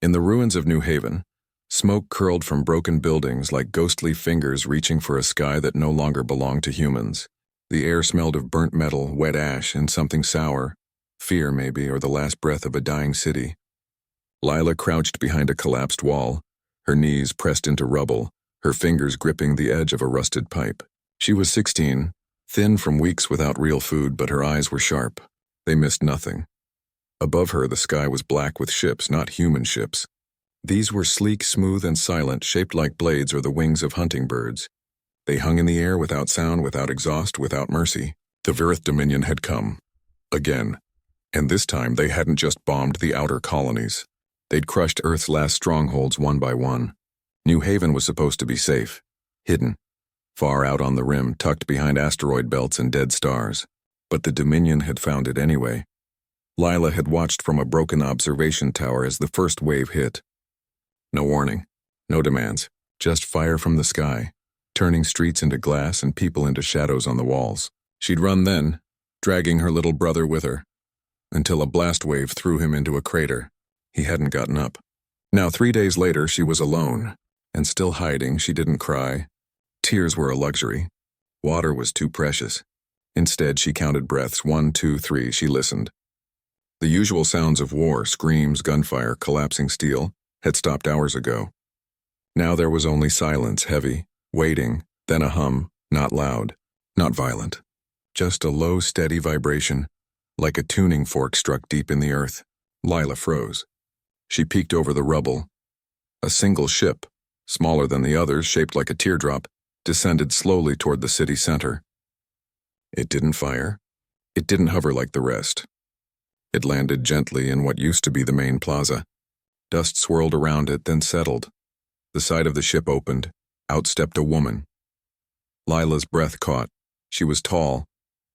In the ruins of New Haven, smoke curled from broken buildings like ghostly fingers reaching for a sky that no longer belonged to humans. The air smelled of burnt metal, wet ash, and something sour. Fear, maybe, or the last breath of a dying city. Lila crouched behind a collapsed wall, her knees pressed into rubble, her fingers gripping the edge of a rusted pipe. She was 16, thin from weeks without real food, but her eyes were sharp. They missed nothing. Above her, the sky was black with ships, not human ships. These were sleek, smooth, and silent, shaped like blades or the wings of hunting birds. They hung in the air without sound, without exhaust, without mercy. The Virith Dominion had come. Again. And this time, they hadn't just bombed the outer colonies. They'd crushed Earth's last strongholds one by one. New Haven was supposed to be safe, hidden, far out on the rim, tucked behind asteroid belts and dead stars. But the Dominion had found it anyway. Lila had watched from a broken observation tower as the first wave hit. No warning, no demands, just fire from the sky, turning streets into glass and people into shadows on the walls. She'd run then, dragging her little brother with her, until a blast wave threw him into a crater. He hadn't gotten up. Now 3 days later, she was alone, and still hiding. She didn't cry. Tears were a luxury. Water was too precious. Instead, she counted breaths. 1, 2, 3. She listened. The usual sounds of war, screams, gunfire, collapsing steel, had stopped hours ago. Now there was only silence, heavy, waiting, then a hum, not loud, not violent. Just a low, steady vibration, like a tuning fork struck deep in the earth. Lila froze. She peeked over the rubble. A single ship, smaller than the others, shaped like a teardrop, descended slowly toward the city center. It didn't fire. It didn't hover like the rest. It landed gently in what used to be the main plaza. Dust swirled around it, then settled. The side of the ship opened. Out stepped a woman. Lila's breath caught. She was tall,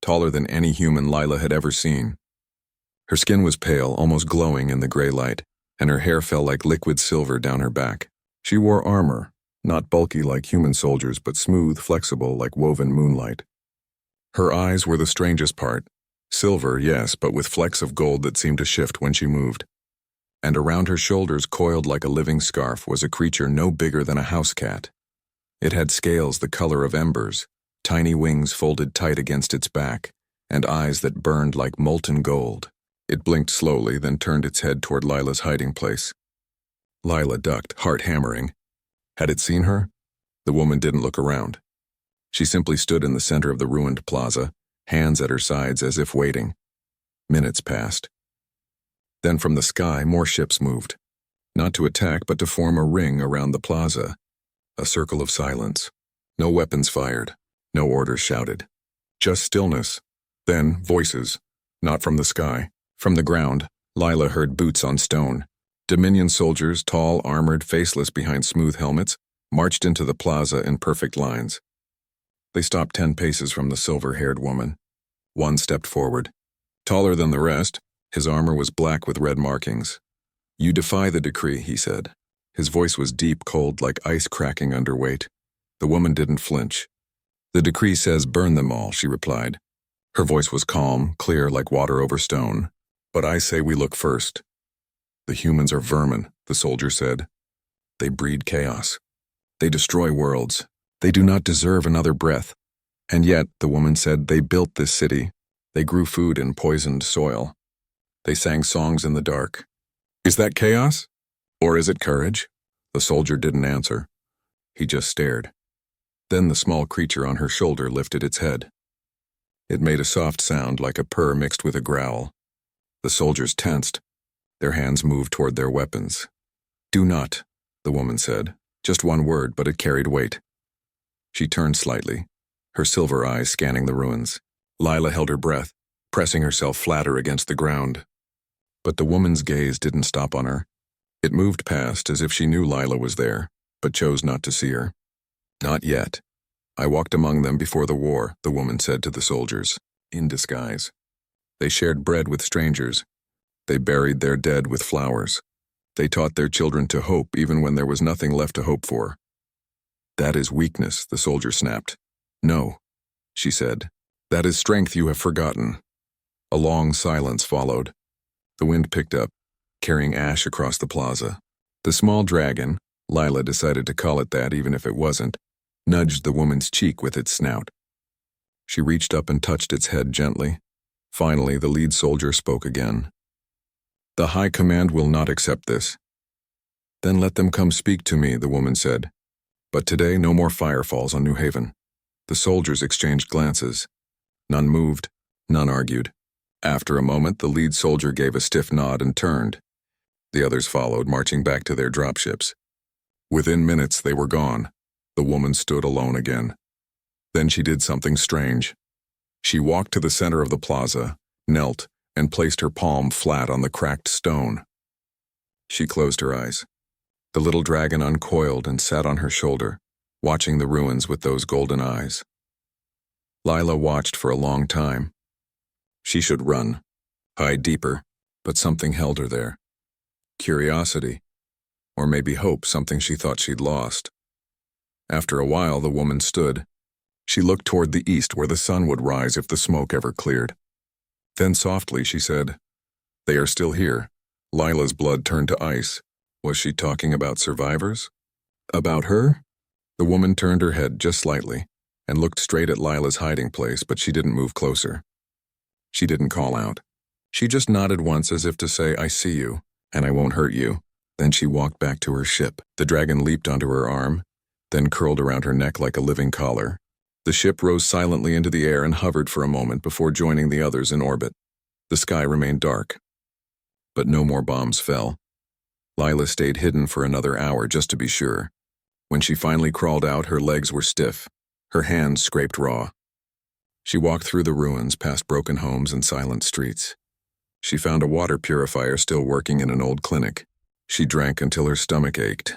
taller than any human Lila had ever seen. Her skin was pale, almost glowing in the gray light, and her hair fell like liquid silver down her back. She wore armor, not bulky like human soldiers, but smooth, flexible like woven moonlight. Her eyes were the strangest part. Silver, yes, but with flecks of gold that seemed to shift when she moved. And around her shoulders, coiled like a living scarf, was a creature no bigger than a house cat. It had scales the color of embers, tiny wings folded tight against its back, and eyes that burned like molten gold. It blinked slowly, then turned its head toward Lila's hiding place. Lila ducked, heart hammering. Had it seen her? The woman didn't look around. She simply stood in the center of the ruined plaza, hands at her sides as if waiting. Minutes passed. Then from the sky, more ships moved. Not to attack, but to form a ring around the plaza. A circle of silence. No weapons fired. No orders shouted. Just stillness. Then voices. Not from the sky. From the ground, Lila heard boots on stone. Dominion soldiers, tall, armored, faceless behind smooth helmets, marched into the plaza in perfect lines. They stopped 10 paces from the silver-haired woman. One stepped forward. Taller than the rest, his armor was black with red markings. "You defy the decree," he said. His voice was deep, cold, like ice cracking under weight. The woman didn't flinch. "The decree says burn them all," she replied. Her voice was calm, clear like water over stone. "But I say we look first." "The humans are vermin," the soldier said. "They breed chaos. They destroy worlds. They do not deserve another breath. And yet," the woman said, "they built this city. They grew food in poisoned soil. They sang songs in the dark. Is that chaos? Or is it courage?" The soldier didn't answer. He just stared. Then the small creature on her shoulder lifted its head. It made a soft sound like a purr mixed with a growl. The soldiers tensed. Their hands moved toward their weapons. "Do not," the woman said. Just one word, but it carried weight. She turned slightly, her silver eyes scanning the ruins. Lila held her breath, pressing herself flatter against the ground. But the woman's gaze didn't stop on her. It moved past as if she knew Lila was there, but chose not to see her. "Not yet. I walked among them before the war," the woman said to the soldiers, in disguise. They shared bread with strangers. They buried their dead with flowers. They taught their children to hope even when there was nothing left to hope for. "That is weakness," the soldier snapped. "No," she said. "That is strength you have forgotten." A long silence followed. The wind picked up, carrying ash across the plaza. The small dragon, Lila decided to call it that even if it wasn't, nudged the woman's cheek with its snout. She reached up and touched its head gently. Finally, the lead soldier spoke again. "The High Command will not accept this." "Then let them come speak to me," the woman said. But today no more fire falls on New Haven. The soldiers exchanged glances. None moved, none argued. After a moment, the lead soldier gave a stiff nod and turned. The others followed, marching back to their dropships. Within minutes, they were gone. The woman stood alone again. Then she did something strange. She walked to the center of the plaza, knelt, and placed her palm flat on the cracked stone. She closed her eyes. The little dragon uncoiled and sat on her shoulder, watching the ruins with those golden eyes. Lila watched for a long time. She should run, hide deeper, but something held her there. Curiosity, or maybe hope, something she thought she'd lost. After a while, the woman stood. She looked toward the east where the sun would rise if the smoke ever cleared. Then softly she said, "They are still here." Lila's blood turned to ice. Was she talking about survivors? About her? The woman turned her head just slightly and looked straight at Lila's hiding place, but she didn't move closer. She didn't call out. She just nodded once as if to say, "I see you, and I won't hurt you." Then she walked back to her ship. The dragon leaped onto her arm, then curled around her neck like a living collar. The ship rose silently into the air and hovered for a moment before joining the others in orbit. The sky remained dark, but no more bombs fell. Lila stayed hidden for another hour just to be sure. When she finally crawled out, her legs were stiff. Her hands scraped raw. She walked through the ruins, past broken homes and silent streets. She found a water purifier still working in an old clinic. She drank until her stomach ached.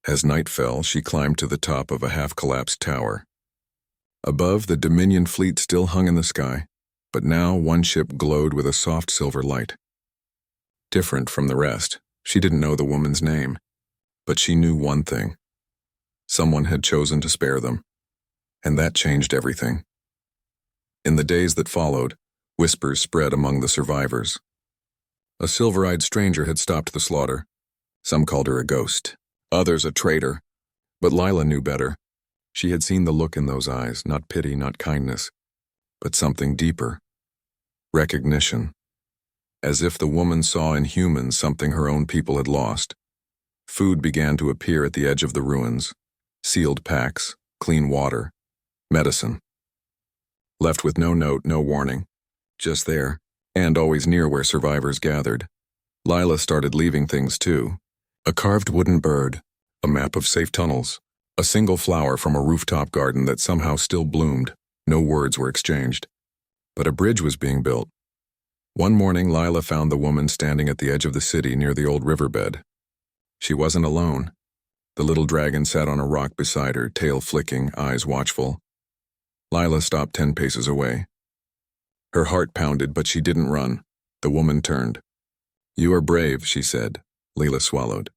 As night fell, she climbed to the top of a half-collapsed tower. Above, the Dominion fleet still hung in the sky, but now one ship glowed with a soft silver light. Different from the rest, she didn't know the woman's name, but she knew one thing. Someone had chosen to spare them, and that changed everything. In the days that followed, whispers spread among the survivors. A silver-eyed stranger had stopped the slaughter. Some called her a ghost, others a traitor, but Lila knew better. She had seen the look in those eyes, not pity, not kindness, but something deeper. Recognition. As if the woman saw in humans something her own people had lost. Food began to appear at the edge of the ruins. Sealed packs, clean water, medicine. Left with no note, no warning. Just there, and always near where survivors gathered. Lila started leaving things too. A carved wooden bird, a map of safe tunnels, a single flower from a rooftop garden that somehow still bloomed. No words were exchanged. But a bridge was being built. One morning, Lila found the woman standing at the edge of the city near the old riverbed. She wasn't alone. The little dragon sat on a rock beside her, tail flicking, eyes watchful. Lila stopped 10 paces away. Her heart pounded, but she didn't run. The woman turned. "You are brave," she said. Lila swallowed.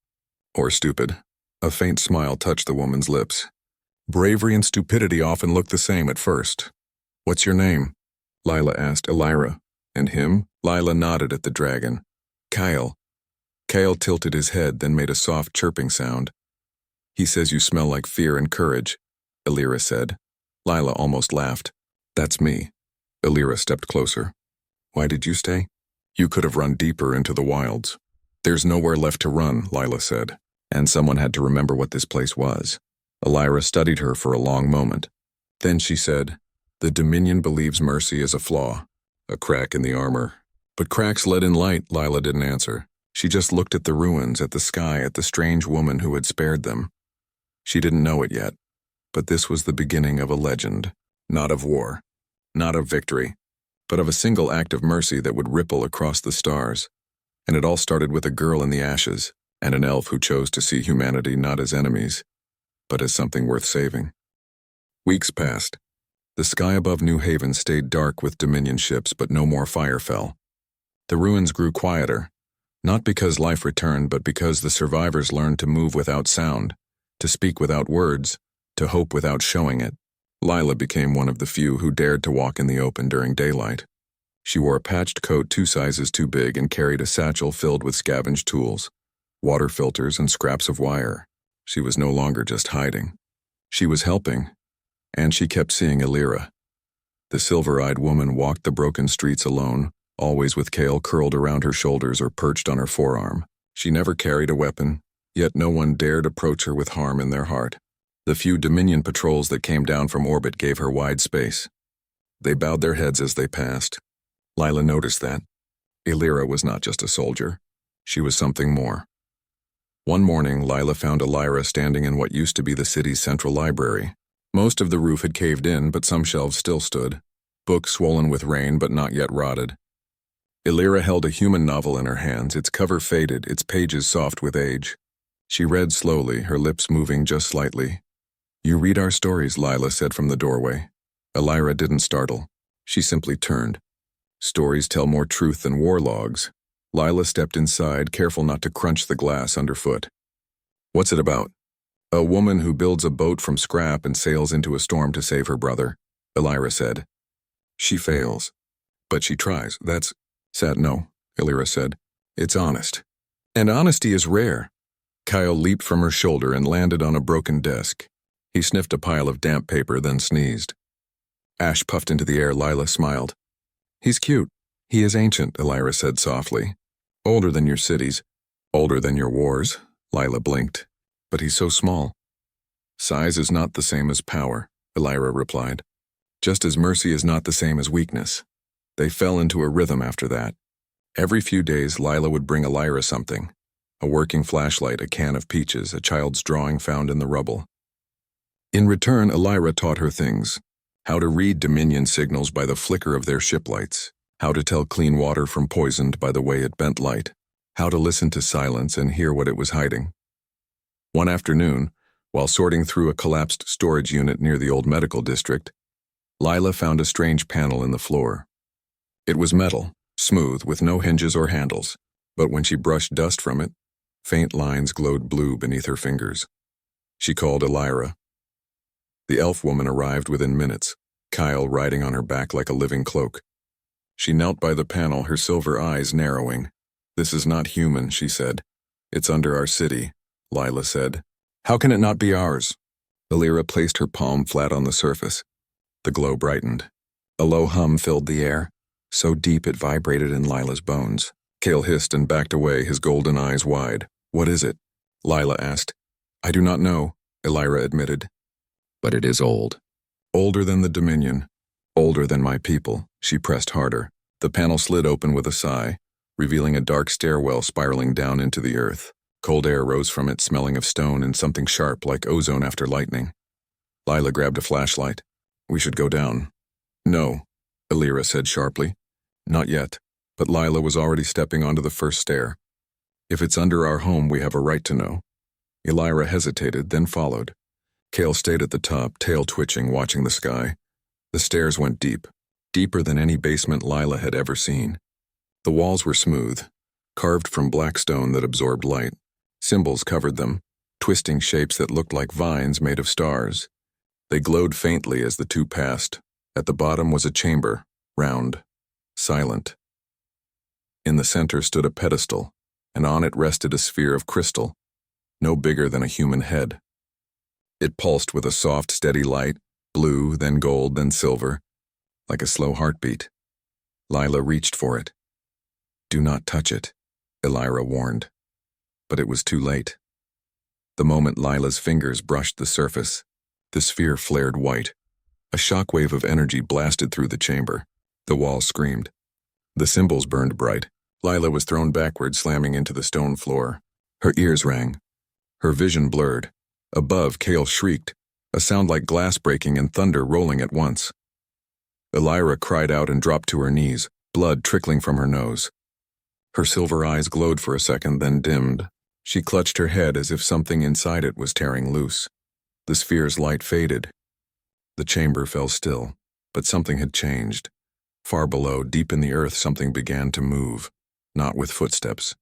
"Or stupid." A faint smile touched the woman's lips. Bravery and stupidity often look the same at first. "What's your name?" Lila asked. "Elira." "And him?" Lila nodded at the dragon. "Kyle." Kyle tilted his head, then made a soft chirping sound. "He says you smell like fear and courage," Elira said. Lila almost laughed. "That's me." Elira stepped closer. "Why did you stay?" "You could have run deeper into the wilds." "There's nowhere left to run," Lila said. And someone had to remember what this place was. Elira studied her for a long moment. Then she said, "The Dominion believes mercy is a flaw, a crack in the armor." "But cracks let in light," Lila didn't answer. She just looked at the ruins, at the sky, at the strange woman who had spared them. She didn't know it yet, but this was the beginning of a legend. Not of war, not of victory, but of a single act of mercy that would ripple across the stars. And it all started with a girl in the ashes, and an elf who chose to see humanity not as enemies, but as something worth saving. Weeks passed. The sky above New Haven stayed dark with Dominion ships, but no more fire fell. The ruins grew quieter, not because life returned, but because the survivors learned to move without sound, to speak without words, to hope without showing it. Lila became one of the few who dared to walk in the open during daylight. She wore a patched coat 2 sizes too big and carried a satchel filled with scavenged tools. water filters and scraps of wire. She was no longer just hiding. She was helping, and she kept seeing Illyra. The silver-eyed woman walked the broken streets alone, always with Kale curled around her shoulders or perched on her forearm. She never carried a weapon, yet no one dared approach her with harm in their heart. The few Dominion patrols that came down from orbit gave her wide space. They bowed their heads as they passed. Lila noticed that. Illyra was not just a soldier. She was something more. One morning, Lila found Illyra standing in what used to be the city's central library. Most of the roof had caved in, but some shelves still stood. Books swollen with rain, but not yet rotted. Illyra held a human novel in her hands, its cover faded, its pages soft with age. She read slowly, her lips moving just slightly. "You read our stories," Lila said from the doorway. Illyra didn't startle. She simply turned. Stories tell more truth than war logs. Lila stepped inside, careful not to crunch the glass underfoot. "What's it about?" "A woman who builds a boat from scrap and sails into a storm to save her brother," Illyra said. "She fails. But she tries. That's sad." "No," Illyra said. "It's honest. And honesty is rare." Kyle leaped from her shoulder and landed on a broken desk. He sniffed a pile of damp paper, then sneezed. Ash puffed into the air. Lila smiled. "He's cute. He is ancient," Illyra said softly. "Older than your cities. Older than your wars." Lila blinked. "But he's so small." "Size is not the same as power," Illyra replied. "Just as mercy is not the same as weakness." They fell into a rhythm after that. Every few days, Lila would bring Illyra something. A working flashlight, a can of peaches, a child's drawing found in the rubble. In return, Illyra taught her things. How to read Dominion signals by the flicker of their ship lights. How to tell clean water from poisoned by the way it bent light. How to listen to silence and hear what it was hiding. One afternoon, while sorting through a collapsed storage unit near the old medical district, Lila found a strange panel in the floor. It was metal, smooth, with no hinges or handles, but when she brushed dust from it, faint lines glowed blue beneath her fingers. She called Illyra. The elf woman arrived within minutes, Kyle riding on her back like a living cloak. She knelt by the panel, her silver eyes narrowing. "This is not human," she said. "It's under our city," Lila said. "How can it not be ours?" Illyra placed her palm flat on the surface. The glow brightened. A low hum filled the air, so deep it vibrated in Lila's bones. Kale hissed and backed away, his golden eyes wide. "What is it?" Lila asked. "I do not know," Illyra admitted. "But it is old. Older than the Dominion. Older than my people." She pressed harder. The panel slid open with a sigh, revealing a dark stairwell spiraling down into the earth. Cold air rose from it, smelling of stone and something sharp like ozone after lightning. Lila grabbed a flashlight. "We should go down." "No," Illyra said sharply. "Not yet." But Lila was already stepping onto the first stair. "If it's under our home, we have a right to know." Illyra hesitated, then followed. Kale stayed at the top, tail twitching, watching the sky. The stairs went deep, deeper than any basement Lila had ever seen. The walls were smooth, carved from black stone that absorbed light. Symbols covered them, twisting shapes that looked like vines made of stars. They glowed faintly as the two passed. At the bottom was a chamber, round, silent. In the center stood a pedestal, and on it rested a sphere of crystal, no bigger than a human head. It pulsed with a soft, steady light, blue, then gold, then silver, like a slow heartbeat. Lila reached for it. "Do not touch it," Illyra warned. But it was too late. The moment Lila's fingers brushed the surface, the sphere flared white. A shockwave of energy blasted through the chamber. The walls screamed. The symbols burned bright. Lila was thrown backward, slamming into the stone floor. Her ears rang. Her vision blurred. Above, Kale shrieked, a sound like glass breaking and thunder rolling at once. Illyra cried out and dropped to her knees, blood trickling from her nose. Her silver eyes glowed for a second, then dimmed. She clutched her head as if something inside it was tearing loose. The sphere's light faded. The chamber fell still, but something had changed. Far below, deep in the earth, something began to move, not with footsteps,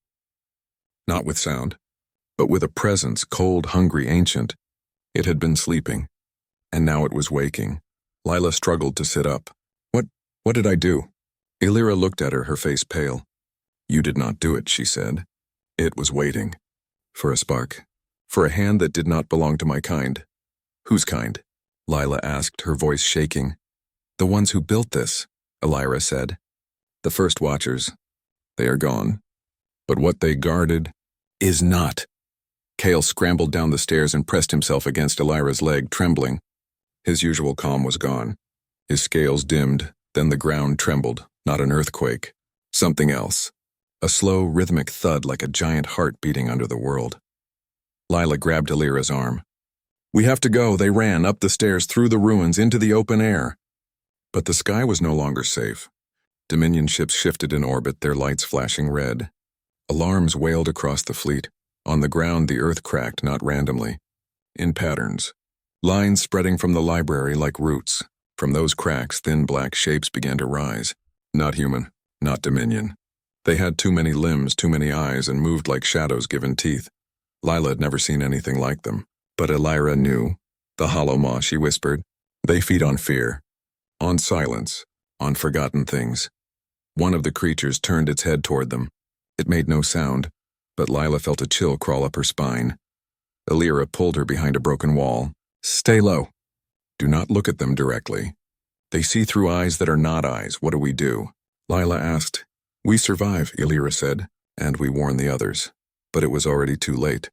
not with sound, but with a presence, cold, hungry, ancient. It had been sleeping, and now it was waking. Lila struggled to sit up. What did I do?" Illyra looked at her, her face pale. "You did not do it," she said. "It was waiting." For a spark. For a hand that did not belong to my kind. Whose kind? Lila asked, her voice shaking. The ones who built this, Elira said. The first watchers. They are gone. But what they guarded is not. Cale scrambled down the stairs and pressed himself against Elira's leg, trembling. His usual calm was gone. His scales dimmed, then the ground trembled, not an earthquake. Something else. A slow, rhythmic thud like a giant heart beating under the world. Lila grabbed Elira's arm. We have to go, they ran up the stairs, through the ruins, into the open air. But the sky was no longer safe. Dominion ships shifted in orbit, their lights flashing red. Alarms wailed across the fleet. On the ground, the earth cracked, not randomly. In patterns. Lines spreading from the library like roots. From those cracks, thin black shapes began to rise. Not human, not Dominion. They had too many limbs, too many eyes, and moved like shadows given teeth. Lila had never seen anything like them. But Elira knew. The hollow maw, she whispered. They feed on fear. On silence. On forgotten things. One of the creatures turned its head toward them. It made no sound, but Lila felt a chill crawl up her spine. Elira pulled her behind a broken wall. Stay low. Do not look at them directly. They see through eyes that are not eyes. What do we do? Lila asked. We survive, Elira said, and we warn the others. But it was already too late.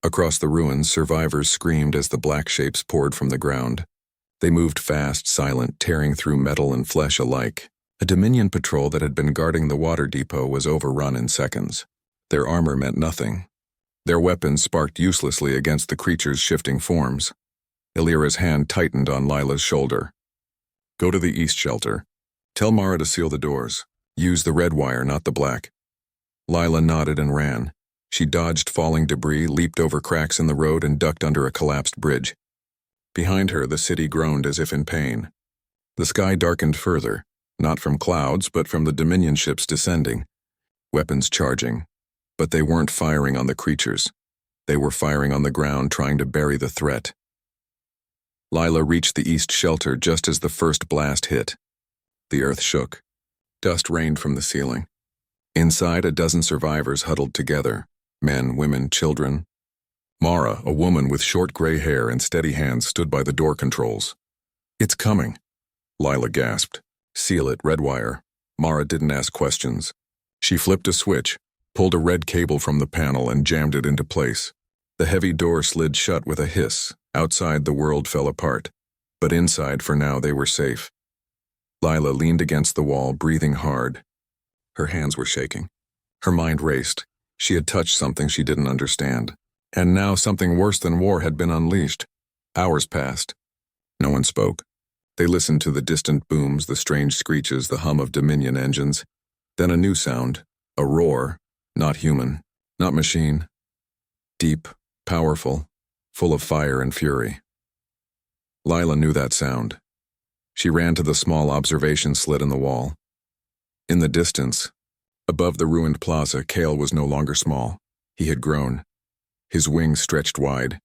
Across the ruins, survivors screamed as the black shapes poured from the ground. They moved fast, silent, tearing through metal and flesh alike. A Dominion patrol that had been guarding the water depot was overrun in seconds. Their armor meant nothing. Their weapons sparked uselessly against the creature's shifting forms. Elira's hand tightened on Lila's shoulder. Go to the east shelter. Tell Mara to seal the doors. Use the red wire, not the black. Lila nodded and ran. She dodged falling debris, leaped over cracks in the road, and ducked under a collapsed bridge. Behind her, the city groaned as if in pain. The sky darkened further, not from clouds, but from the Dominion ships descending. Weapons charging. But they weren't firing on the creatures. They were firing on the ground, trying to bury the threat. Lila reached the east shelter just as the first blast hit. The earth shook. Dust rained from the ceiling. Inside, a dozen survivors huddled together. Men, women, children. Mara, a woman with short gray hair and steady hands, stood by the door controls. It's coming. Lila gasped. Seal it, red wire. Mara didn't ask questions. She flipped a switch, pulled a red cable from the panel, and jammed it into place. The heavy door slid shut with a hiss. Outside, the world fell apart. But inside, for now, they were safe. Lila leaned against the wall, breathing hard. Her hands were shaking. Her mind raced. She had touched something she didn't understand. And now something worse than war had been unleashed. Hours passed. No one spoke. They listened to the distant booms, the strange screeches, the hum of Dominion engines. Then a new sound, a roar, not human, not machine. Deep, powerful, full of fire and fury. Lila knew that sound. She ran to the small observation slit in the wall. In the distance, above the ruined plaza, Cale was no longer small. He had grown. His wings stretched wide,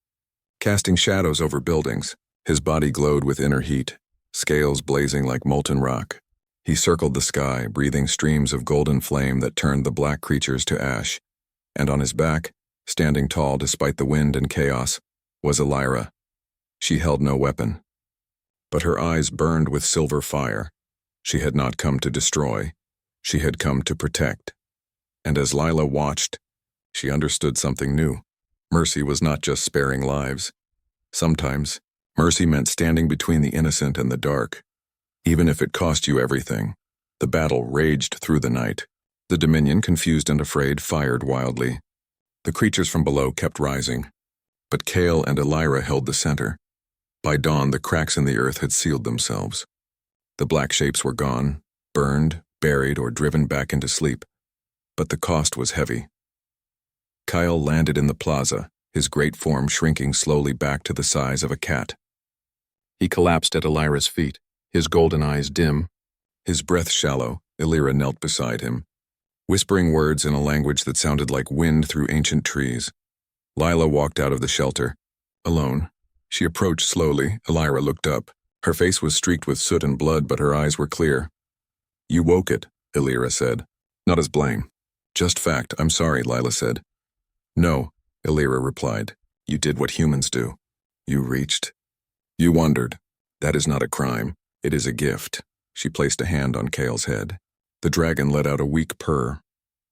casting shadows over buildings. His body glowed with inner heat, scales blazing like molten rock. He circled the sky, breathing streams of golden flame that turned the black creatures to ash. And on his back, standing tall despite the wind and chaos, was Elira. She held no weapon. But her eyes burned with silver fire. She had not come to destroy. She had come to protect. And as Lila watched, she understood something new. Mercy was not just sparing lives. Sometimes, mercy meant standing between the innocent and the dark. Even if it cost you everything. The battle raged through the night. The Dominion, confused and afraid, fired wildly. The creatures from below kept rising. But Cale and Elira held the center. By dawn, the cracks in the earth had sealed themselves. The black shapes were gone, burned, buried, or driven back into sleep. But the cost was heavy. Kyle landed in the plaza, his great form shrinking slowly back to the size of a cat. He collapsed at Elira's feet, his golden eyes dim, his breath shallow. Elira knelt beside him, whispering words in a language that sounded like wind through ancient trees. Lila walked out of the shelter, alone. She approached slowly. Elira looked up. Her face was streaked with soot and blood, but her eyes were clear. You woke it, Elira said. Not as blame. Just fact. I'm sorry, Lila said. No, Illyra replied. You did what humans do. You reached. You wondered. That is not a crime. It is a gift. She placed a hand on Kale's head. The dragon let out a weak purr.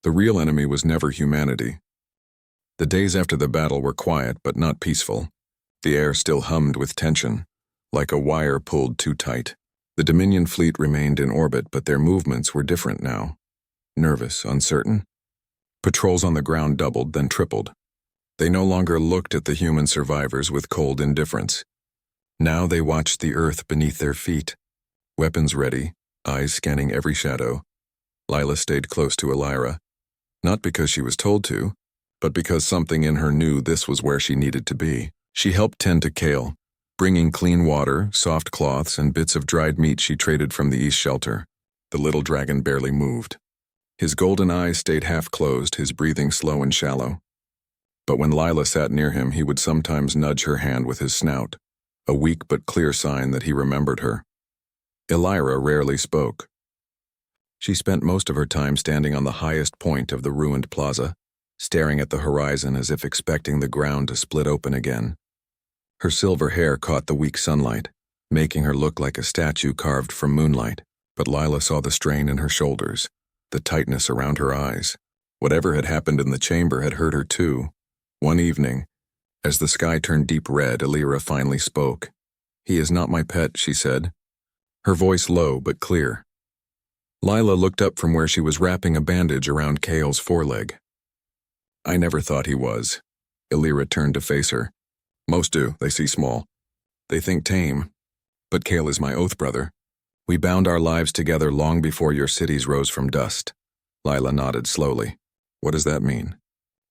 The real enemy was never humanity. The days after the battle were quiet but not peaceful. The air still hummed with tension, like a wire pulled too tight. The Dominion fleet remained in orbit, but their movements were different now. Nervous, uncertain. Patrols on the ground doubled, then tripled. They no longer looked at the human survivors with cold indifference. Now they watched the earth beneath their feet. Weapons ready, eyes scanning every shadow. Lila stayed close to Illyra, not because she was told to, but because something in her knew this was where she needed to be. She helped tend to Kale, bringing clean water, soft cloths, and bits of dried meat she traded from the east shelter. The little dragon barely moved. His golden eyes stayed half-closed, his breathing slow and shallow. But when Lila sat near him, he would sometimes nudge her hand with his snout, a weak but clear sign that he remembered her. Illyra rarely spoke. She spent most of her time standing on the highest point of the ruined plaza, staring at the horizon as if expecting the ground to split open again. Her silver hair caught the weak sunlight, making her look like a statue carved from moonlight, but Lila saw the strain in her shoulders, the tightness around her eyes. Whatever had happened in the chamber had hurt her too. One evening, as the sky turned deep red, Illyra finally spoke. He is not my pet, she said, her voice low but clear. Lila looked up from where she was wrapping a bandage around Kale's foreleg. I never thought he was. Illyra turned to face her. Most do, they see small. They think tame. But Kale is my oath brother. We bound our lives together long before your cities rose from dust. Lila nodded slowly. What does that mean?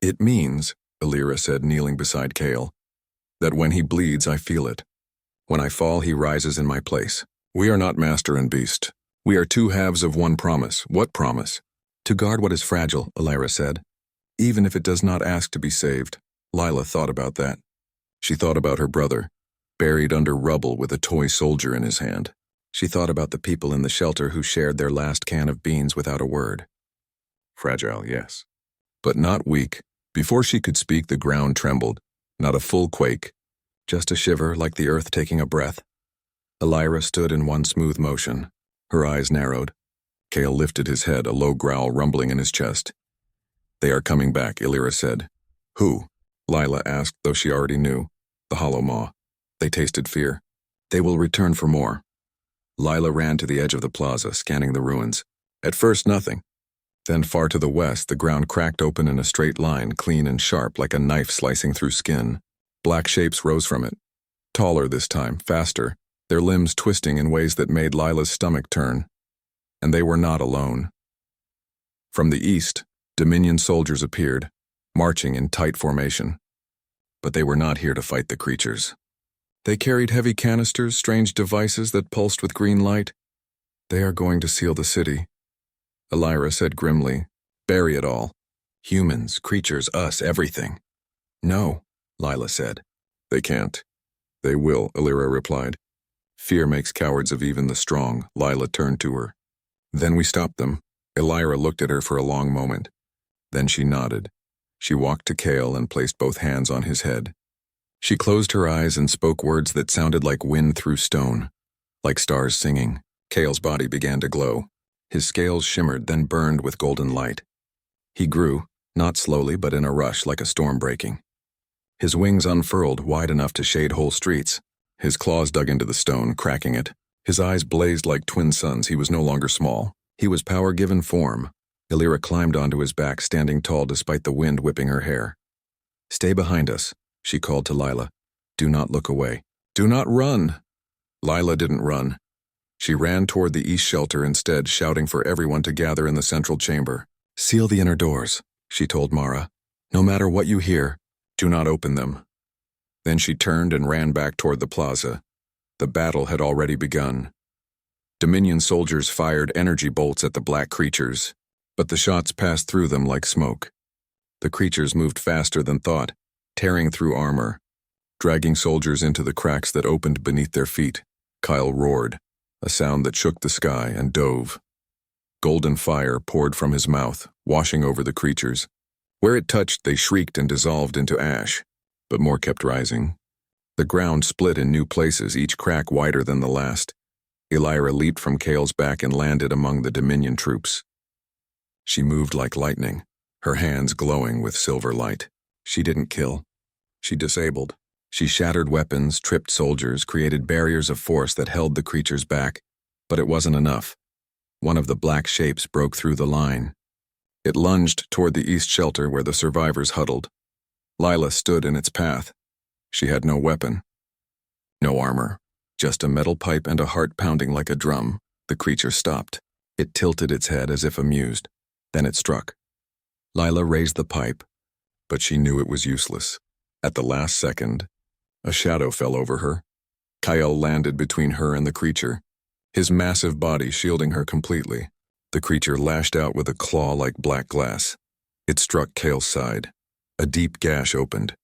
It means, Illyra said, kneeling beside Kale, that when he bleeds, I feel it. When I fall, he rises in my place. We are not master and beast. We are two halves of one promise. What promise? To guard what is fragile, Illyra said. Even if it does not ask to be saved. Lila thought about that. She thought about her brother, buried under rubble with a toy soldier in his hand. She thought about the people in the shelter who shared their last can of beans without a word. Fragile, yes. But not weak. Before she could speak, the ground trembled. Not a full quake, just a shiver like the earth taking a breath. Illyra stood in one smooth motion. Her eyes narrowed. Kale lifted his head, a low growl rumbling in his chest. They are coming back, Illyra said. Who? Lila asked, though she already knew. The Hollow Maw. They tasted fear. They will return for more. Lila ran to the edge of the plaza, scanning the ruins. At first, nothing. Then far to the west, the ground cracked open in a straight line, clean and sharp, like a knife slicing through skin. Black shapes rose from it. Taller this time, faster, their limbs twisting in ways that made Lila's stomach turn. And they were not alone. From the east, Dominion soldiers appeared, marching in tight formation. But they were not here to fight the creatures. They carried heavy canisters, strange devices that pulsed with green light. They are going to seal the city, Illyra said grimly. Bury it all. Humans, creatures, us, everything. No, Lila said. They can't. They will, Illyra replied. Fear makes cowards of even the strong. Lila turned to her. Then we stopped them. Illyra looked at her for a long moment. Then she nodded. She walked to Kale and placed both hands on his head. She closed her eyes and spoke words that sounded like wind through stone, like stars singing. Kale's body began to glow. His scales shimmered, then burned with golden light. He grew, not slowly but in a rush like a storm breaking. His wings unfurled wide enough to shade whole streets. His claws dug into the stone, cracking it. His eyes blazed like twin suns. He was no longer small. He was power-given form. Illyra climbed onto his back, standing tall despite the wind whipping her hair. Stay behind us, she called to Lila. Do not look away. Do not run. Lila didn't run. She ran toward the east shelter instead, shouting for everyone to gather in the central chamber. Seal the inner doors, she told Mara. No matter what you hear, do not open them. Then she turned and ran back toward the plaza. The battle had already begun. Dominion soldiers fired energy bolts at the black creatures, but the shots passed through them like smoke. The creatures moved faster than thought, tearing through armor, dragging soldiers into the cracks that opened beneath their feet. Kyle roared, a sound that shook the sky, and dove. Golden fire poured from his mouth, washing over the creatures. Where it touched, they shrieked and dissolved into ash, but more kept rising. The ground split in new places, each crack wider than the last. Elira leaped from Kale's back and landed among the Dominion troops. She moved like lightning, her hands glowing with silver light. She didn't kill. She disabled. She shattered weapons, tripped soldiers, created barriers of force that held the creatures back, but it wasn't enough. One of the black shapes broke through the line. It lunged toward the east shelter where the survivors huddled. Lila stood in its path. She had no weapon, no armor, just a metal pipe and a heart pounding like a drum. The creature stopped. It tilted its head as if amused. Then it struck. Lila raised the pipe, but she knew it was useless. At the last second, a shadow fell over her. Kyle landed between her and the creature, his massive body shielding her completely. The creature lashed out with a claw like black glass. It struck Kale's side. A deep gash opened.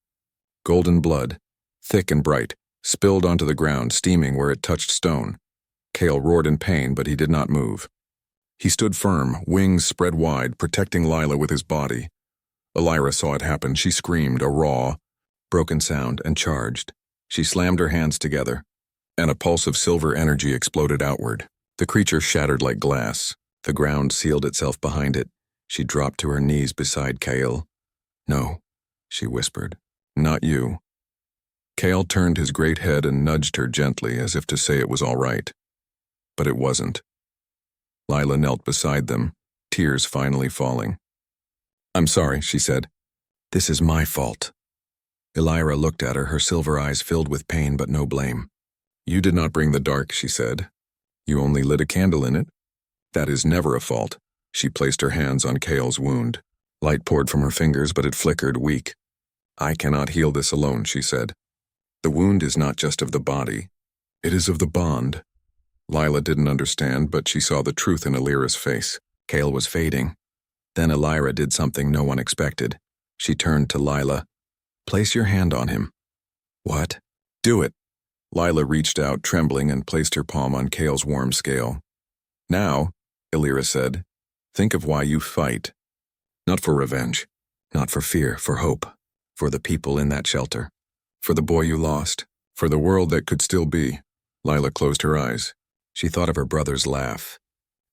Golden blood, thick and bright, spilled onto the ground, steaming where it touched stone. Kale roared in pain, but he did not move. He stood firm, wings spread wide, protecting Lila with his body. Elira saw it happen. She screamed, a raw, broken sound, and charged. She slammed her hands together, and a pulse of silver energy exploded outward. The creature shattered like glass. The ground sealed itself behind it. She dropped to her knees beside Kale. "No," she whispered. "Not you." Kale turned his great head and nudged her gently as if to say it was all right. But it wasn't. Lila knelt beside them, tears finally falling. "I'm sorry," she said. "This is my fault." Elira looked at her silver eyes filled with pain but no blame. "You did not bring the dark," she said. "You only lit a candle in it. That is never a fault." She placed her hands on Kale's wound. Light poured from her fingers, but it flickered weak. "I cannot heal this alone," she said. "The wound is not just of the body. It is of the bond." Lila didn't understand, but she saw the truth in Elira's face. Kale was fading. Then Elira did something no one expected. She turned to Lila. "Place your hand on him." "What?" "Do it." Lila reached out, trembling, and placed her palm on Kale's warm scale. "Now," Elira said, "think of why you fight. Not for revenge, not for fear, for hope, for the people in that shelter, for the boy you lost, for the world that could still be." Lila closed her eyes. She thought of her brother's laugh,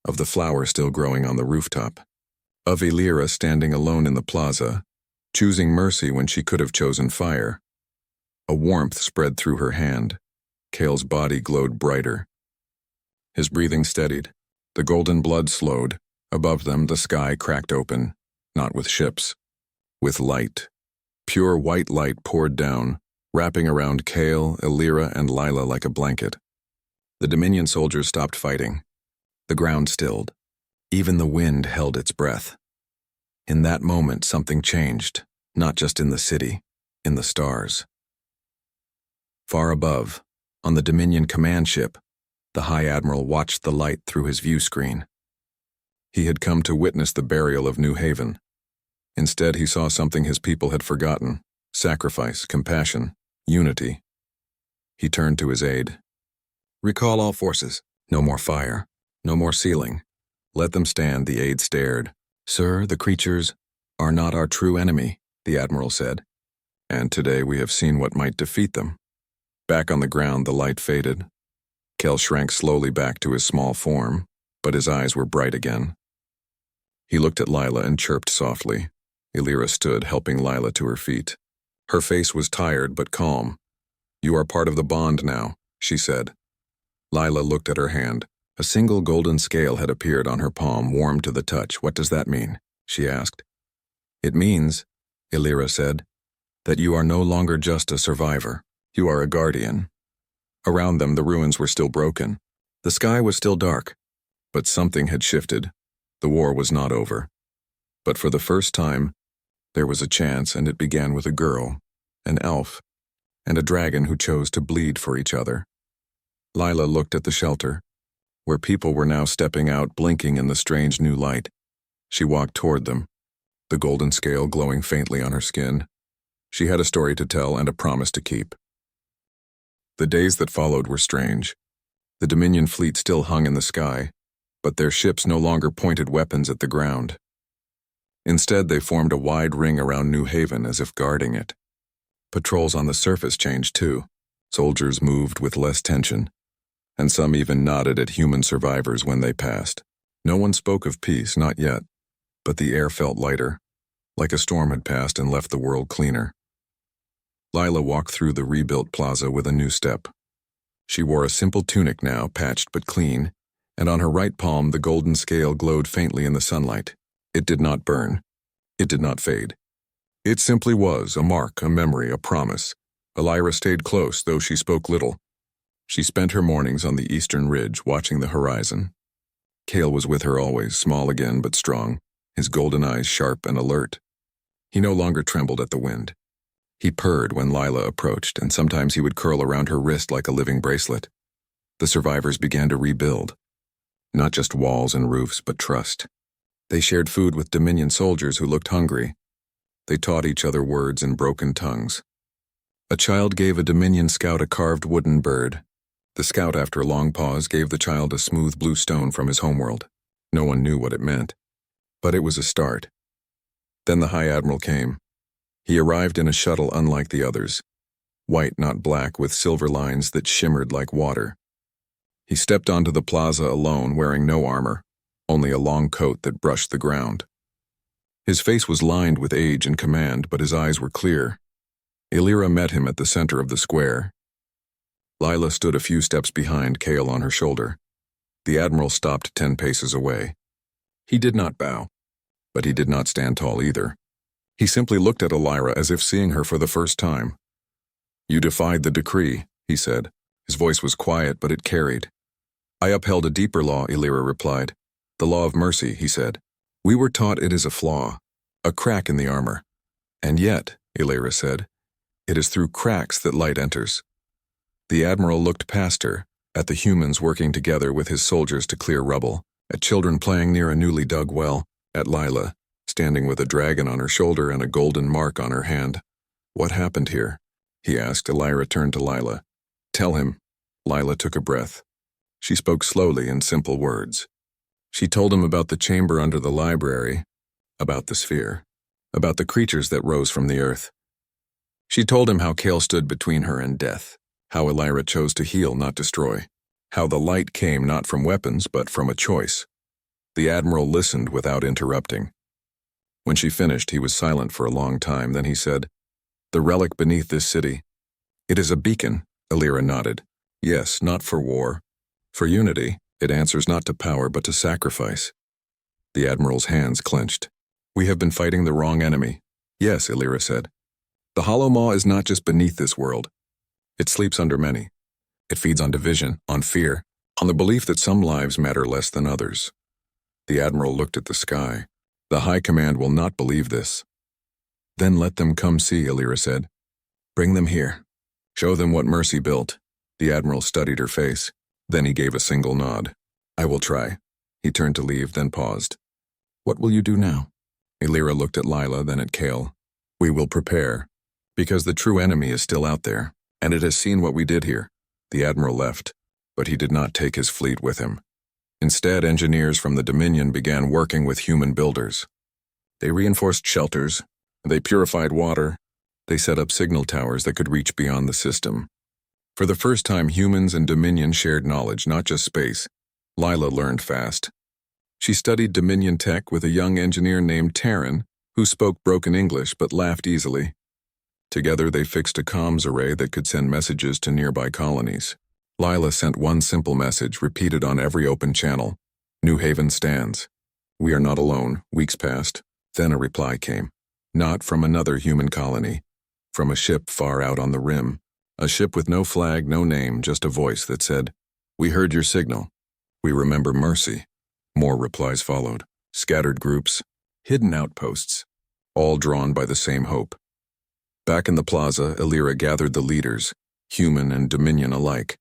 of the flower still growing on the rooftop, of Elira standing alone in the plaza, choosing mercy when she could have chosen fire. A warmth spread through her hand. Kale's body glowed brighter. His breathing steadied. The golden blood slowed. Above them, the sky cracked open, not with ships, with light. Pure white light poured down, wrapping around Kale, Elira, and Lila like a blanket. The Dominion soldiers stopped fighting. The ground stilled. Even the wind held its breath. In that moment, something changed, not just in the city, in the stars. Far above, on the Dominion command ship, the High Admiral watched the light through his view screen. He had come to witness the burial of New Haven. Instead, he saw something his people had forgotten: sacrifice, compassion, unity. He turned to his aide. "Recall all forces. No more fire. No more sealing. Let them stand," the aide stared. "Sir, the creatures are not our true enemy," the Admiral said. "And today we have seen what might defeat them." Back on the ground, the light faded. Kale shrank slowly back to his small form, but his eyes were bright again. He looked at Lila and chirped softly. Elira stood, helping Lila to her feet. Her face was tired but calm. "You are part of the bond now," she said. Lila looked at her hand. A single golden scale had appeared on her palm, warm to the touch. "What does that mean?" she asked. "It means," Elira said, "that you are no longer just a survivor. You are a guardian." Around them, the ruins were still broken. The sky was still dark, but something had shifted. The war was not over. But for the first time, there was a chance, and it began with a girl, an elf, and a dragon who chose to bleed for each other. Lila looked at the shelter, where people were now stepping out, blinking in the strange new light. She walked toward them, the golden scale glowing faintly on her skin. She had a story to tell and a promise to keep. The days that followed were strange. The Dominion fleet still hung in the sky, but their ships no longer pointed weapons at the ground. Instead, they formed a wide ring around New Haven as if guarding it. Patrols on the surface changed too. Soldiers moved with less tension, and some even nodded at human survivors when they passed. No one spoke of peace, not yet, but the air felt lighter, like a storm had passed and left the world cleaner. Lila walked through the rebuilt plaza with a new step. She wore a simple tunic now, patched but clean, and on her right palm the golden scale glowed faintly in the sunlight. It did not burn. It did not fade. It simply was a mark, a memory, a promise. Elira stayed close, though she spoke little. She spent her mornings on the eastern ridge, watching the horizon. Cale was with her always, small again but strong, his golden eyes sharp and alert. He no longer trembled at the wind. He purred when Lila approached, and sometimes he would curl around her wrist like a living bracelet. The survivors began to rebuild. Not just walls and roofs, but trust. They shared food with Dominion soldiers who looked hungry. They taught each other words in broken tongues. A child gave a Dominion scout a carved wooden bird. The scout, after a long pause, gave the child a smooth blue stone from his homeworld. No one knew what it meant, but it was a start. Then the High Admiral came. He arrived in a shuttle unlike the others, white, not black, with silver lines that shimmered like water. He stepped onto the plaza alone, wearing no armor, only a long coat that brushed the ground. His face was lined with age and command, but his eyes were clear. Elira met him at the center of the square. Lila stood a few steps behind, Cale on her shoulder. The Admiral stopped 10 paces away. He did not bow, but he did not stand tall either. He simply looked at Elira as if seeing her for the first time. "You defied the decree," he said. His voice was quiet, but it carried. "I upheld a deeper law," Elira replied. "The law of mercy," he said. "We were taught it is a flaw, a crack in the armor. And yet," Elira said, "it is through cracks that light enters." The Admiral looked past her, at the humans working together with his soldiers to clear rubble, at children playing near a newly dug well, at Lila, standing with a dragon on her shoulder and a golden mark on her hand. "What happened here?" he asked. Elira turned to Lila. "Tell him." Lila took a breath. She spoke slowly in simple words. She told him about the chamber under the library, about the sphere, about the creatures that rose from the earth. She told him how Cale stood between her and death, how Elira chose to heal, not destroy, how the light came not from weapons but from a choice. The Admiral listened without interrupting. When she finished, he was silent for a long time. Then he said, "The relic beneath this city. It is a beacon." Elira nodded. "Yes, not for war. For unity. It answers not to power but to sacrifice." The Admiral's hands clenched. "We have been fighting the wrong enemy." "Yes," Elira said. "The Hollow Maw is not just beneath this world. It sleeps under many. It feeds on division, on fear, on the belief that some lives matter less than others." The Admiral looked at the sky. "The High Command will not believe this." "Then let them come see," Elira said. "Bring them here. Show them what mercy built." The Admiral studied her face. Then he gave a single nod. "I will try." He turned to leave, then paused. "What will you do now?" Elira looked at Lila, then at Cale. "We will prepare, because the true enemy is still out there, and it has seen what we did here." The Admiral left, but he did not take his fleet with him. Instead, engineers from the Dominion began working with human builders. They reinforced shelters, they purified water, they set up signal towers that could reach beyond the system. For the first time, humans and Dominion shared knowledge, not just space. Lila learned fast. She studied Dominion tech with a young engineer named Taryn, who spoke broken English but laughed easily. Together, they fixed a comms array that could send messages to nearby colonies. Lila sent one simple message, repeated on every open channel. "New Haven stands. We are not alone." Weeks passed. Then a reply came. Not from another human colony. From a ship far out on the rim. A ship with no flag, no name, just a voice that said, "We heard your signal. We remember mercy." More replies followed. Scattered groups, hidden outposts, all drawn by the same hope. Back in the plaza, Elira gathered the leaders, human and Dominion alike.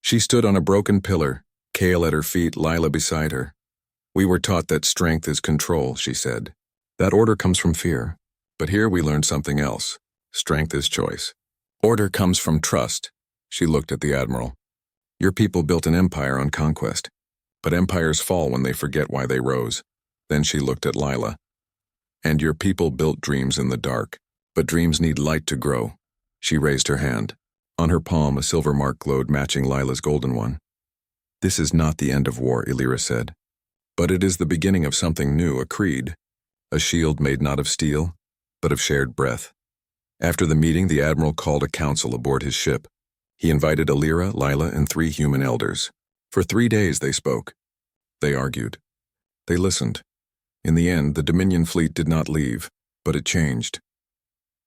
She stood on a broken pillar, Cale at her feet, Lila beside her. "We were taught that strength is control," she said. "That order comes from fear. But here we learned something else. Strength is choice. Order comes from trust." She looked at the Admiral. "Your people built an empire on conquest. But empires fall when they forget why they rose." Then she looked at Lila. And your people built dreams in the dark, but dreams need light to grow. She raised her hand. On her palm, a silver mark glowed, matching Lila's golden one. This is not the end of war, Illyra said. But it is the beginning of something new, a creed. A shield made not of steel, but of shared breath. After the meeting, the admiral called a council aboard his ship. He invited Illyra, Lila, and 3 human elders. For 3 days they spoke. They argued. They listened. In the end, the Dominion fleet did not leave, but it changed.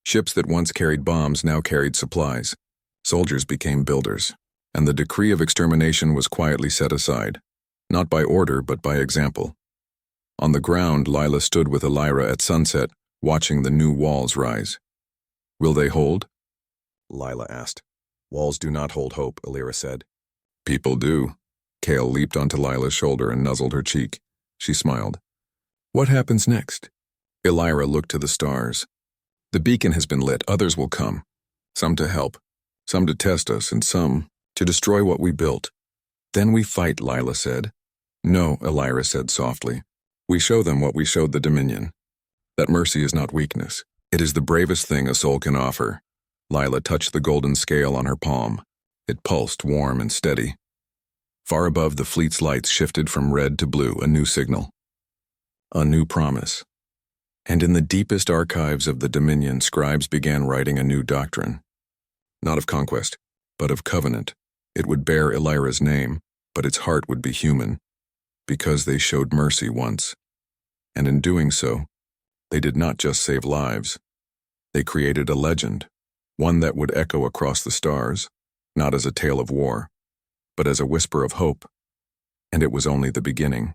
Ships that once carried bombs now carried supplies. Soldiers became builders, and the decree of extermination was quietly set aside, not by order but by example. On the ground, Lila stood with Illyra at sunset, watching the new walls rise. Will they hold? Lila asked. Walls do not hold hope, Illyra said. People do. Kale leaped onto Lila's shoulder and nuzzled her cheek. She smiled. What happens next? Illyra looked to the stars. The beacon has been lit, others will come. Some to help, some to test us, and some to destroy what we built. Then we fight, Lila said. No, Illyra said softly. We show them what we showed the Dominion. That mercy is not weakness. It is the bravest thing a soul can offer. Lila touched the golden scale on her palm. It pulsed, warm and steady. Far above, the fleet's lights shifted from red to blue, a new signal. A new promise. And in the deepest archives of the Dominion, scribes began writing a new doctrine. Not of conquest, but of covenant. It would bear Illyra's name, but its heart would be human, because they showed mercy once. And in doing so, they did not just save lives. They created a legend, one that would echo across the stars, not as a tale of war, but as a whisper of hope. And it was only the beginning.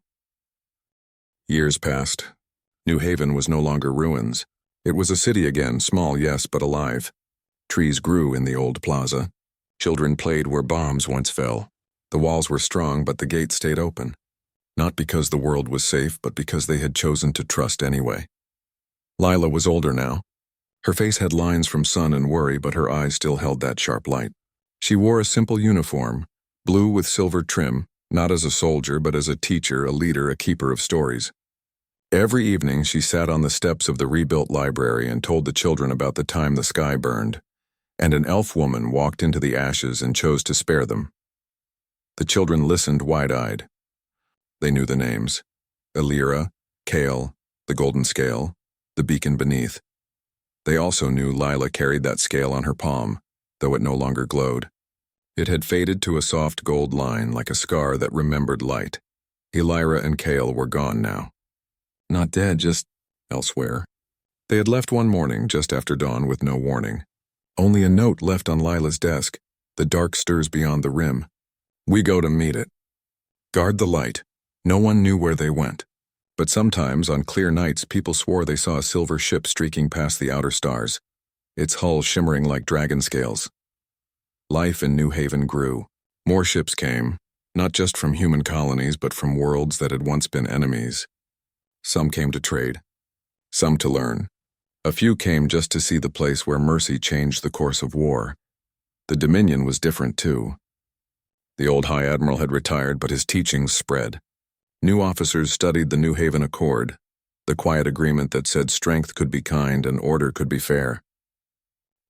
Years passed. New Haven was no longer ruins. It was a city again, small, yes, but alive. Trees grew in the old plaza. Children played where bombs once fell. The walls were strong, but the gates stayed open. Not because the world was safe, but because they had chosen to trust anyway. Lila was older now. Her face had lines from sun and worry, but her eyes still held that sharp light. She wore a simple uniform, blue with silver trim, not as a soldier, but as a teacher, a leader, a keeper of stories. Every evening she sat on the steps of the rebuilt library and told the children about the time the sky burned, and an elf woman walked into the ashes and chose to spare them. The children listened wide-eyed. They knew the names: Illyra, Kale, the golden scale, the beacon beneath. They also knew Lila carried that scale on her palm, though it no longer glowed. It had faded to a soft gold line, like a scar that remembered light. Illyra and Kale were gone now. Not dead, just elsewhere. They had left one morning, just after dawn, with no warning. Only a note left on Lila's desk. The dark stirs beyond the rim. We go to meet it. Guard the light. No one knew where they went. But sometimes, on clear nights, people swore they saw a silver ship streaking past the outer stars, its hull shimmering like dragon scales. Life in New Haven grew. More ships came, not just from human colonies, but from worlds that had once been enemies. Some came to trade, some to learn. A few came just to see the place where mercy changed the course of war. The Dominion was different too. The old High Admiral had retired, but his teachings spread. New officers studied the New Haven Accord, the quiet agreement that said strength could be kind and order could be fair.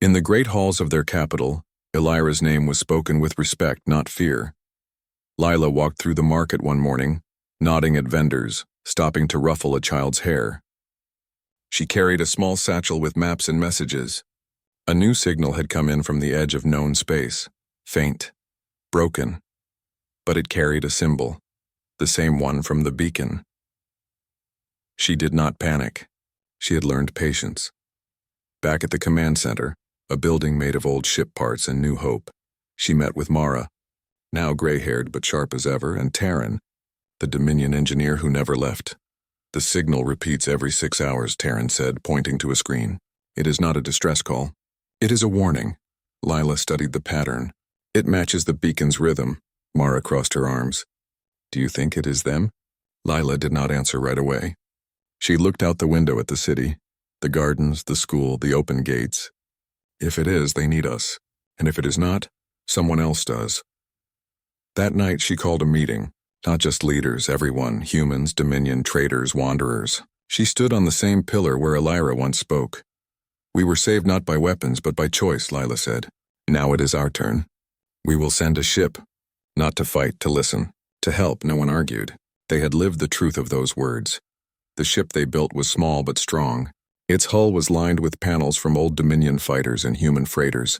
In the great halls of their capital, Illyra's name was spoken with respect, not fear. Lila walked through the market one morning, nodding at vendors, stopping to ruffle a child's hair. She carried a small satchel with maps and messages. A new signal had come in from the edge of known space, faint, broken, but it carried a symbol, the same one from the beacon. She did not panic. She had learned patience. Back at the command center, a building made of old ship parts and new hope, she met with Mara, now gray-haired but sharp as ever, and Taryn, the Dominion engineer who never left. The signal repeats every 6 hours, Taryn said, pointing to a screen. It is not a distress call. It is a warning. Lila studied the pattern. It matches the beacon's rhythm. Mara crossed her arms. Do you think it is them? Lila did not answer right away. She looked out the window at the city, the gardens, the school, the open gates. If it is, they need us. And if it is not, someone else does. That night she called a meeting. Not just leaders, everyone, humans, Dominion, traders, wanderers. She stood on the same pillar where Elira once spoke. We were saved not by weapons, but by choice, Lila said. Now it is our turn. We will send a ship. Not to fight, to listen. To help, no one argued. They had lived the truth of those words. The ship they built was small but strong. Its hull was lined with panels from old Dominion fighters and human freighters.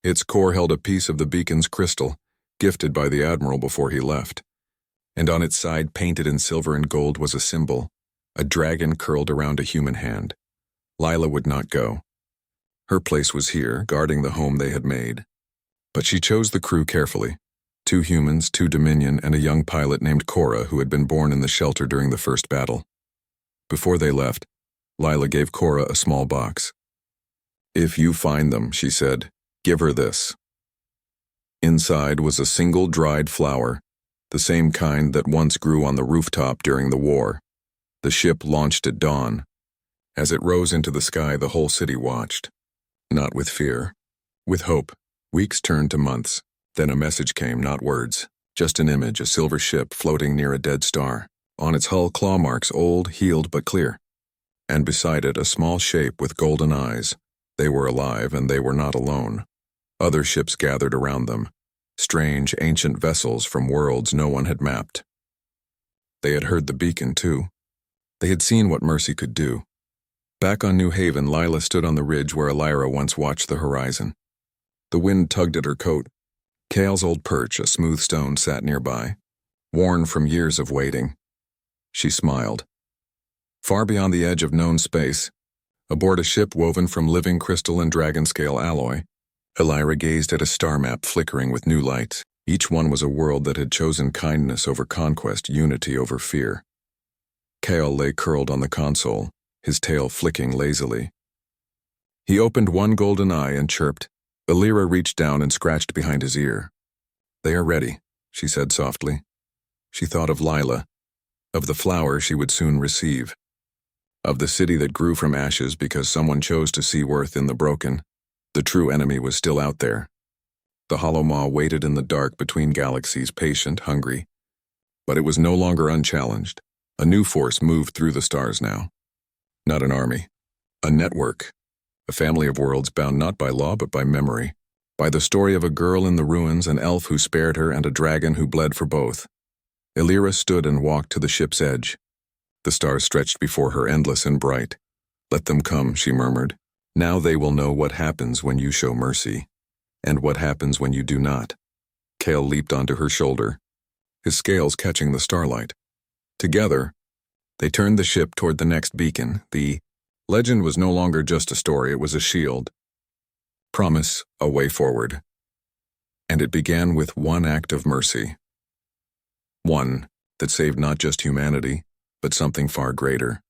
Its core held a piece of the beacon's crystal, gifted by the Admiral before he left. And on its side, painted in silver and gold, was a symbol, a dragon curled around a human hand. Lila would not go. Her place was here, guarding the home they had made. But she chose the crew carefully. 2 humans, 2 Dominion, and a young pilot named Cora who had been born in the shelter during the first battle. Before they left, Lila gave Cora a small box. If you find them, she said, give her this. Inside was a single dried flower, the same kind that once grew on the rooftop during the war. The ship launched at dawn. As it rose into the sky, the whole city watched. Not with fear, with hope. Weeks turned to months. Then a message came, not words. Just an image, a silver ship floating near a dead star. On its hull, claw marks, old, healed, but clear. And beside it, a small shape with golden eyes. They were alive, and they were not alone. Other ships gathered around them. Strange, ancient vessels from worlds no one had mapped. They had heard the beacon, too. They had seen what mercy could do. Back on New Haven, Lila stood on the ridge where Elira once watched the horizon. The wind tugged at her coat. Kale's old perch, a smooth stone, sat nearby, worn from years of waiting. She smiled. Far beyond the edge of known space, aboard a ship woven from living crystal and dragon-scale alloy, Elira gazed at a star map flickering with new lights. Each one was a world that had chosen kindness over conquest, unity over fear. Kale lay curled on the console, his tail flicking lazily. He opened one golden eye and chirped. Elira reached down and scratched behind his ear. They are ready, she said softly. She thought of Lila, of the flower she would soon receive, of the city that grew from ashes because someone chose to see worth in the broken. The true enemy was still out there. The Hollow Maw waited in the dark between galaxies, patient, hungry. But it was no longer unchallenged. A new force moved through the stars now. Not an army, a network. A family of worlds bound not by law but by memory, by the story of a girl in the ruins, an elf who spared her, and a dragon who bled for both. Elira stood and walked to the ship's edge. The stars stretched before her, endless and bright. Let them come, she murmured. Now they will know what happens when you show mercy, and what happens when you do not. Kale leaped onto her shoulder, his scales catching the starlight. Together, they turned the ship toward the next beacon. The legend was no longer just a story, it was a shield. Promise, a way forward. And it began with one act of mercy. One that saved not just humanity, but something far greater.